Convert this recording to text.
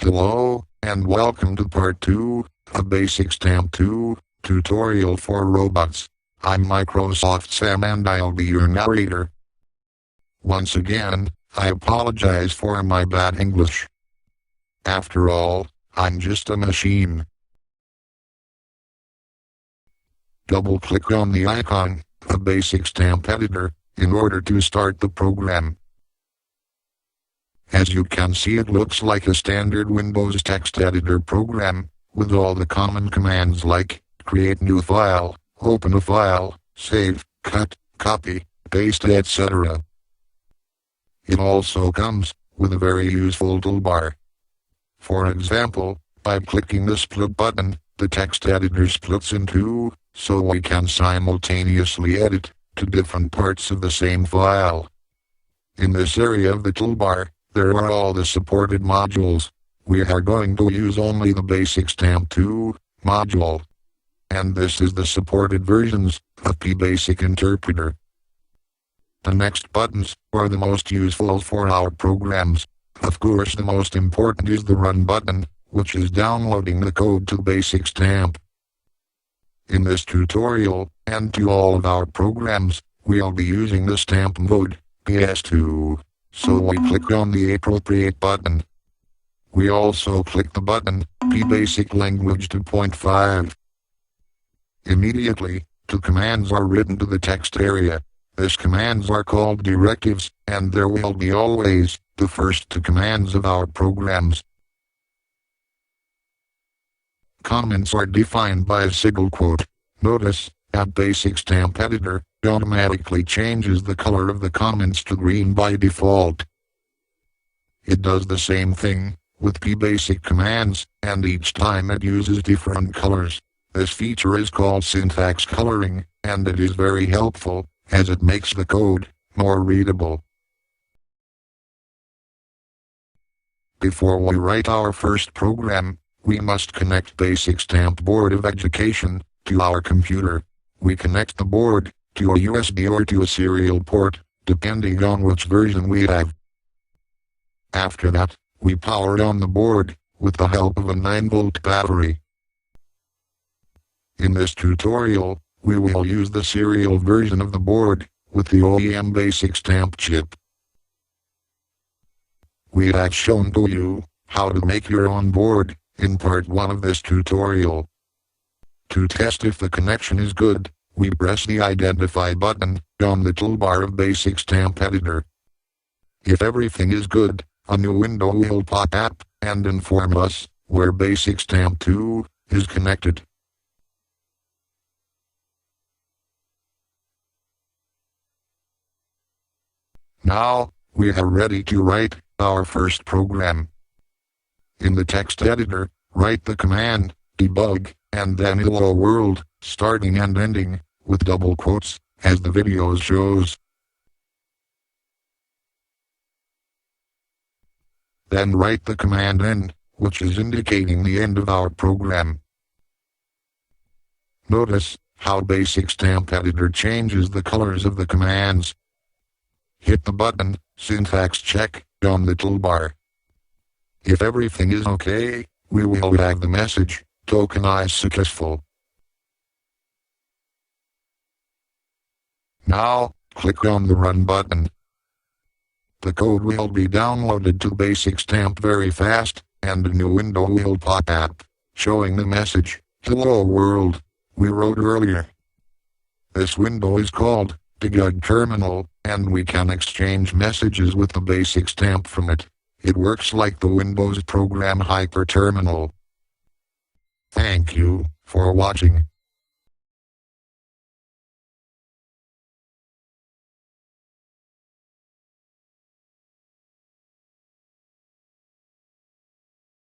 Hello, and welcome to part 2 of Basic Stamp 2 tutorial for robots. I'm Microsoft Sam and I'll be your narrator. Once again, I apologize for my bad English. After all, I'm just a machine. Double-click on the icon of Basic Stamp Editor in order to start the program. As you can see, it looks like a standard Windows text editor program, with all the common commands like create new file, open a file, save, cut, copy, paste, etc. It also comes with a very useful toolbar. For example, by clicking the split button, the text editor splits in two, so we can simultaneously edit to different parts of the same file. In this area of the toolbar, there are all the supported modules. We are going to use only the Basic Stamp 2 module. And this is the supported versions of PBasic Interpreter. The next buttons are the most useful for our programs. Of course, the most important is the Run button, which is downloading the code to Basic Stamp. In this tutorial, and to all of our programs, we'll be using the stamp mode, PS2. So we click on the appropriate button. We also click the button, PBasic Language 2.5. Immediately, two commands are written to the text area. These commands are called directives, and there will be always the first two commands of our programs. Comments are defined by a single quote. Notice, at Basic Stamp Editor, automatically changes the color of the comments to green by default. It does the same thing with PBasic commands, and each time it uses different colors. This feature is called syntax coloring, and it is very helpful, as it makes the code more readable. Before we write our first program, we must connect Basic Stamp Board of Education to our computer. We connect the board to a USB or to a serial port, depending on which version we have. After that, we power on the board with the help of a 9-volt battery. In this tutorial, we will use the serial version of the board with the OEM Basic Stamp chip. We have shown to you how to make your own board in part 1 of this tutorial. To test if the connection is good, we press the Identify button on the toolbar of Basic Stamp Editor. If everything is good, a new window will pop up and inform us where Basic Stamp 2 is connected. Now, we are ready to write our first program. In the text editor, write the command, debug, and then hello world, starting and ending, with double quotes, as the video shows. Then write the command end, which is indicating the end of our program. Notice how Basic Stamp Editor changes the colors of the commands. Hit the button, Syntax Check, on the toolbar. If everything is okay, we will have the message, Tokenize Successful. Now, click on the Run button. The code will be downloaded to Basic Stamp very fast, and a new window will pop up, showing the message, Hello World, we wrote earlier. This window is called Debug Terminal, and we can exchange messages with the Basic Stamp from it. It works like the Windows program Hyper Terminal. Thank you for watching.